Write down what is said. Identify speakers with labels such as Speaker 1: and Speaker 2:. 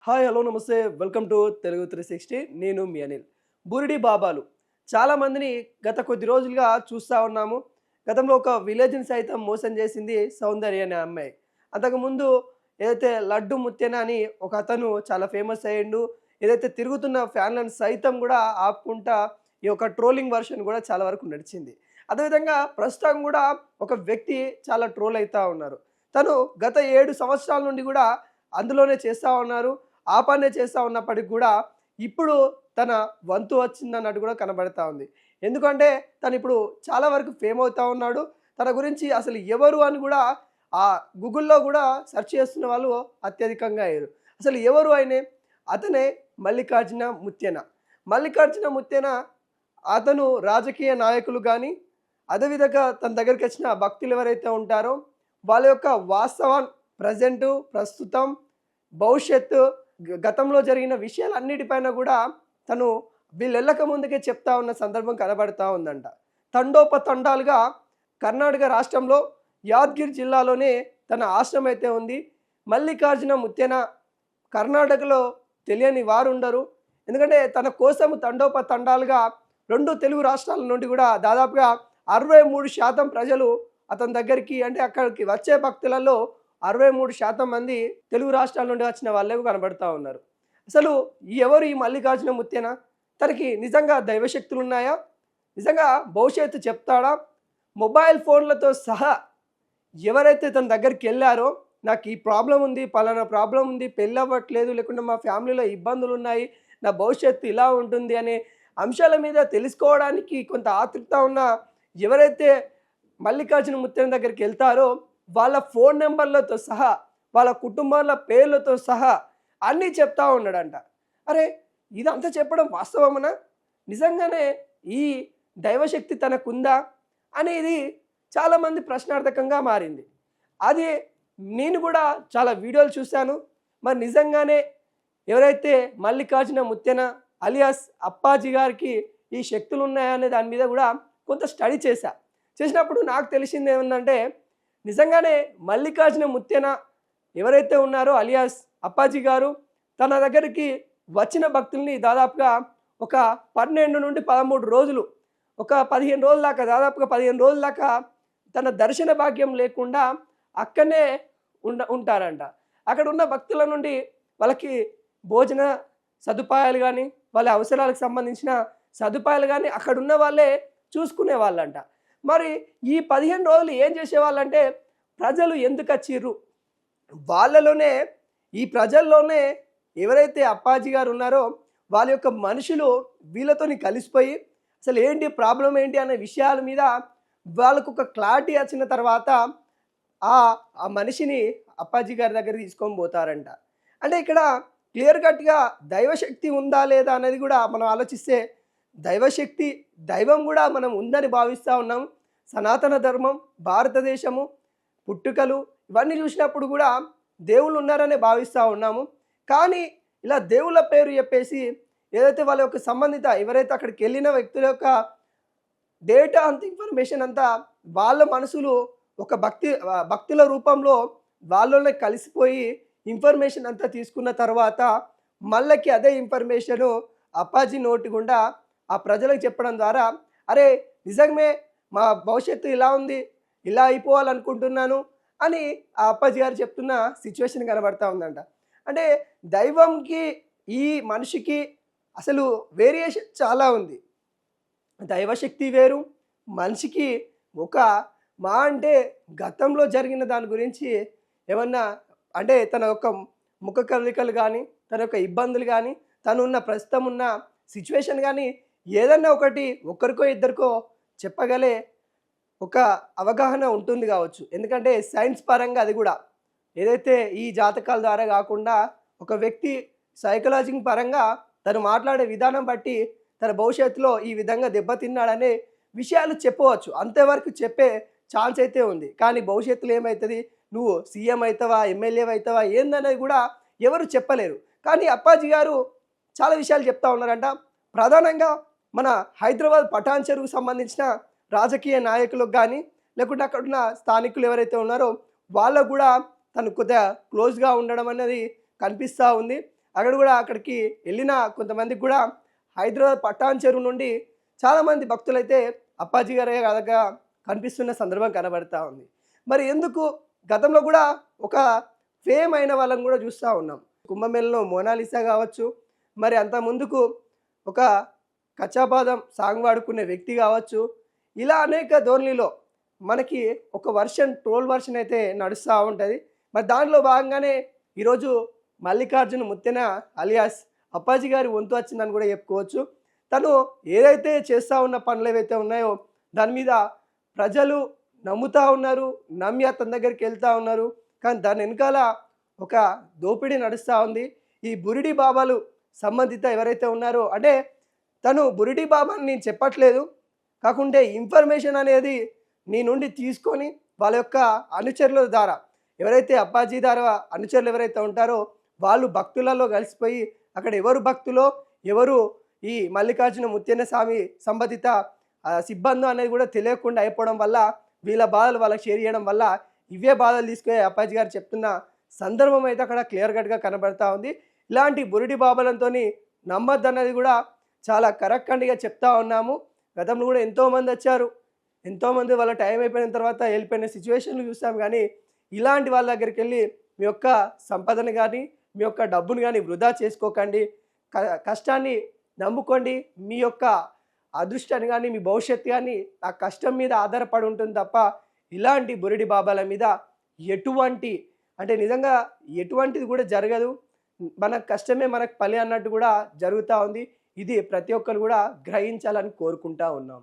Speaker 1: Hi hello నమస్తే welcome to Telugu 360 నేను మీ అనిల్. బురిడి బాబాలు చాలామందిని గత కొద్ది రోజులుగా చూస్తూ ఉన్నాము. గతంలో ఒక విలేజ్ని సైతం మోసం చేసింది సౌందర్య అనే అమ్మాయి. అంతకుముందు ఏదైతే లడ్డు ముత్యన అని ఒక అతను చాలా ఫేమస్ అయ్యిండు. ఏదైతే తిరుగుతున్న ఫ్యాన్లను సైతం కూడా ఆపుకుంటా ఈ యొక్క ట్రోలింగ్ వర్షన్ కూడా చాలా వరకు నడిచింది. అదేవిధంగా ప్రస్తుతం కూడా ఒక వ్యక్తి చాలా ట్రోల్ అవుతూ ఉన్నారు. తను గత 7 సంవత్సరాల నుండి కూడా అందులోనే చేస్తూ ఉన్నారు. ఆ పనే చేస్తూ ఉన్నప్పటికి కూడా ఇప్పుడు తన వంతు వచ్చిందన్నట్టు కూడా కనబడతా ఉంది. ఎందుకంటే తను ఇప్పుడు చాలా వరకు ఫేమ్ అవుతా ఉన్నాడు. తన గురించి అసలు ఎవరు అని కూడా ఆ గూగుల్‌లో కూడా సెర్చ్ చేస్తున్న వాళ్ళు అత్యధికంగా అయ్యారు. అసలు ఎవరు ఆయనే? అతనే మల్లికార్జున ముత్యన. మల్లికార్జున ముత్యన అతను రాజకీయ నాయకులు గానీ, అదేవిధంగా తన దగ్గరికొచ్చిన భక్తులు ఎవరైతే ఉంటారో వాళ్ళ యొక్క వాస్తవం ప్రస్తుతం, భవిష్యత్తు గతంలో జరిగిన విషయాలన్నిటిపైన కూడా తను వీళ్ళెళ్ళక ముందుకే చెప్తా ఉన్న సందర్భం కనబడతా ఉందంట. తండోపతండాలుగా కర్ణాటక రాష్ట్రంలో యాదగిరి జిల్లాలోనే తన ఆశ్రమం అయితే ఉంది. మల్లికార్జున ముత్యన కర్ణాటకలో తెలియని వారు ఉండరు. ఎందుకంటే తన కోసం తండోపతండాలుగా 2 తెలుగు రాష్ట్రాల నుండి కూడా దాదాపుగా 63% ప్రజలు అతని దగ్గరికి అంటే అక్కడికి వచ్చే భక్తులలో 63% మంది తెలుగు రాష్ట్రాల నుండి వచ్చిన వాళ్ళే కనబడతా ఉన్నారు. అసలు ఎవరు ఈ మల్లికార్జున ముత్యన? తనకి నిజంగా దైవశక్తులు ఉన్నాయా? నిజంగా భవిష్యత్తు చెప్తాడా? మొబైల్ ఫోన్లతో సహా ఎవరైతే తన దగ్గరికి వెళ్ళారో నాకు ఈ ప్రాబ్లం ఉంది, పలానా ప్రాబ్లం ఉంది, పెళ్ళి అవ్వట్లేదు, లేకుంటే మా ఫ్యామిలీలో ఇబ్బందులు ఉన్నాయి, నా భవిష్యత్తు ఇలా ఉంటుంది అనే అంశాల మీద తెలుసుకోవడానికి కొంత ఆతృత ఉన్న ఎవరైతే మల్లికార్జున ముత్యన దగ్గరికి వెళ్తారో వాళ్ళ ఫోన్ నెంబర్లతో సహా, వాళ్ళ కుటుంబాల పేర్లతో సహా అన్నీ చెప్తా ఉన్నాడంట. అరే ఇదంతా చెప్పడం వాస్తవమనా? నిజంగానే ఈ దైవశక్తి తనకుందా అనేది చాలామంది ప్రశ్నార్థకంగా మారింది. అది నేను కూడా చాలా వీడియోలు చూశాను. మరి నిజంగానే ఎవరైతే మల్లికార్జున ముత్యన అలియాస్ అప్పాజీ గారికి ఈ శక్తులు ఉన్నాయనే దాని మీద కూడా కొంత స్టడీ చేసినప్పుడు నాకు తెలిసింది ఏమందంటే నిజంగానే మల్లికార్జున ముత్యన ఎవరైతే ఉన్నారో అలియాస్ అప్పాజీ గారు తన దగ్గరికి వచ్చిన భక్తుల్ని దాదాపుగా ఒక 12 నుండి 13 రోజులు, ఒక 15 రోజుల దాకా, దాదాపుగా 15 రోజుల దాకా తన దర్శన భాగ్యం లేకుండా అక్కడనే ఉంటారంట. అక్కడ ఉన్న భక్తుల నుండి వాళ్ళకి భోజన సదుపాయాలు కానీ, వాళ్ళ అవసరాలకు సంబంధించిన సదుపాయాలు కానీ అక్కడ ఉన్న వాళ్ళే చూసుకునే వాళ్ళంట. మరి ఈ 15 రోజులు ఏం చేసేవాళ్ళంటే ప్రజలు ఎందుకు వచ్చిర్రు, వాళ్ళలోనే ఈ ప్రజల్లోనే ఎవరైతే అప్పాజీ గారు ఉన్నారో వాళ్ళ యొక్క మనుషులు వీళ్ళతోని కలిసిపోయి అసలు ఏంటి ప్రాబ్లం ఏంటి అనే విషయాల మీద వాళ్ళకు ఒక క్లారిటీ వచ్చిన తర్వాత ఆ మనిషిని అప్పాజీ గారి దగ్గర తీసుకొని పోతారంట. అంటే ఇక్కడ క్లియర్ కట్గా దైవశక్తి ఉందా లేదా అనేది కూడా మనం ఆలోచిస్తే దైవశక్తి, దైవం కూడా మనం ఉందని భావిస్తూ ఉన్నాం. సనాతన ధర్మం, భారతదేశము, పుట్టుకలు ఇవన్నీ చూసినప్పుడు కూడా దేవుళ్ళు ఉన్నారనే భావిస్తూ ఉన్నాము. కానీ ఇలా దేవుళ్ళ పేరు చెప్పేసి ఏదైతే వాళ్ళ యొక్క సంబంధిత ఎవరైతే అక్కడికి వెళ్ళిన వ్యక్తుల యొక్క డేటా అంత ఇన్ఫర్మేషన్ అంతా వాళ్ళ మనసులు ఒక భక్తుల రూపంలో వాళ్ళలోనే కలిసిపోయి ఇన్ఫర్మేషన్ అంతా తీసుకున్న తర్వాత మళ్ళీ అదే ఇన్ఫర్మేషను అప్పాజీ నోటి గుండా ఆ ప్రజలకు చెప్పడం ద్వారా అరే నిజమే మా భవిష్యత్తు ఇలా ఉంది, ఇలా అయిపోవాలనుకుంటున్నాను అని ఆ అప్పాజీ గారు చెప్తున్న సిచ్యువేషన్ కనబడతా ఉందంట. అంటే దైవంకి ఈ మనిషికి అసలు వేరియేషన్ చాలా ఉంది. దైవశక్తి వేరు, మనిషికి ఒక అంటే గతంలో జరిగిన దాని గురించి ఏమన్నా అంటే తన యొక్క ముఖ కవళికలు కానీ, తన యొక్క ఇబ్బందులు కానీ, తను ఉన్న ప్రస్తుతం ఉన్న సిచ్యువేషన్ కానీ ఏదన్నా ఒకటి ఒక్కరికో ఇద్దరికో చెప్పగలే ఒక అవగాహన ఉంటుంది కావచ్చు. ఎందుకంటే సైన్స్ పరంగా అది కూడా ఏదైతే ఈ జాతకాల ద్వారా కాకుండా ఒక వ్యక్తి సైకలాజీ పరంగా తను మాట్లాడే విధానం బట్టి తన భవిష్యత్తులో ఈ విధంగా దెబ్బతిన్నాడనే విషయాలు చెప్పవచ్చు. అంతవరకు చెప్పే ఛాన్స్ అయితే ఉంది. కానీ భవిష్యత్తులో ఏమవుతుంది, నువ్వు సీఎం అవుతావా, ఎమ్మెల్యే అవుతావా ఏందనేది కూడా ఎవరు చెప్పలేరు. కానీ అప్పాజీ గారు చాలా విషయాలు చెప్తా ఉన్నారంట. ప్రధానంగా మన హైదరాబాద్ పటాన్ చెరువుకు సంబంధించిన రాజకీయ నాయకులకు కానీ, లేకుంటే అక్కడున్న స్థానికులు ఎవరైతే ఉన్నారో వాళ్ళకు కూడా తను కొద్దిగా క్లోజ్గా ఉండడం అనేది కనిపిస్తూ ఉంది. అక్కడ కూడా అక్కడికి వెళ్ళిన కొంతమందికి కూడా హైదరాబాద్ పటాన్ చెరువు నుండి చాలామంది భక్తులైతే అప్పాజీ గారే కనుక కనిపిస్తున్న సందర్భం కనబడతా ఉంది. మరి ఎందుకు గతంలో కూడా ఒక ఫేమ్ అయిన వాళ్ళని కూడా చూస్తూ ఉన్నాం. కుంభమేళలో మోనాలిసా కావచ్చు, మరి అంత ముందుకు ఒక కచ్చాపాదం సాంగ్ వాడుకునే వ్యక్తి కావచ్చు, ఇలా అనేక ధోరణిలో మనకి ఒక ట్రోల్ వర్షన్ అయితే నడుస్తూ ఉంటుంది. మరి దాంట్లో భాగంగానే ఈరోజు మల్లికార్జున ముత్తెన అలియాస్ అప్పాజీ గారి వంతు వచ్చిందని కూడా చెప్పుకోవచ్చు. తను ఏదైతే చేస్తూ ఉన్న పనులు ఏవైతే ఉన్నాయో దాని మీద ప్రజలు నమ్ముతూ ఉన్నారు, నమ్మి అతని దగ్గరికి వెళ్తూ ఉన్నారు. కానీ దాని వెనకాల ఒక దోపిడీ నడుస్తూ ఉంది. ఈ బురిడి బాబాలు సంబంధిత ఎవరైతే ఉన్నారో, అంటే తను బురిడి బాబా అని నేను చెప్పట్లేదు, కాకుంటే ఇన్ఫర్మేషన్ అనేది నీ నుండి తీసుకొని వాళ్ళ యొక్క అనుచరుల ద్వారా ఎవరైతే అప్పాజీ ద్వారా అనుచరులు ఎవరైతే ఉంటారో వాళ్ళు భక్తులలో కలిసిపోయి అక్కడ ఎవరు భక్తులో ఎవరు ఈ మల్లికార్జున ముత్యన్న స్వామి సంబంధిత సిబ్బంది అనేది కూడా తెలియకుండా అయిపోవడం వల్ల వీళ్ళ బాధలు వాళ్ళకి షేర్ చేయడం వల్ల ఇవే బాధలు తీసుకునే అప్పాజీ గారు చెప్తున్న సందర్భం అయితే అక్కడ క్లియర్ కట్గా కనబడతా ఉంది. ఇలాంటి బురిడి బాబలంతో నమ్మద్దు అన్నది కూడా చాలా కరెక్ట్గా చెప్తా ఉన్నాము. గతంలో కూడా ఎంతోమంది వచ్చారు, ఎంతోమంది వాళ్ళ టైం అయిపోయిన తర్వాత వెళ్ళిపోయిన సిచ్యువేషన్లు చూస్తాం. కానీ ఇలాంటి వాళ్ళ దగ్గరికి వెళ్ళి మీ యొక్క సంపదను కానీ మీ యొక్క డబ్బును కానీ వృధా చేసుకోకండి. కష్టాన్ని నమ్ముకోండి. మీ యొక్క అదృష్టాన్ని కానీ మీ భవిష్యత్తు కానీ ఆ కష్టం మీద ఆధారపడి ఉంటుంది తప్ప ఇలాంటి బురిడి బాబాల మీద ఎటువంటి అంటే నిజంగా ఎటువంటిది కూడా జరగదు. మన కష్టమే మనకు పని అన్నట్టు కూడా జరుగుతూ ఉంది. ఇది ప్రతి ఒక్కరు కూడా గ్రహించాలని కోరుకుంటా ఉన్నాం.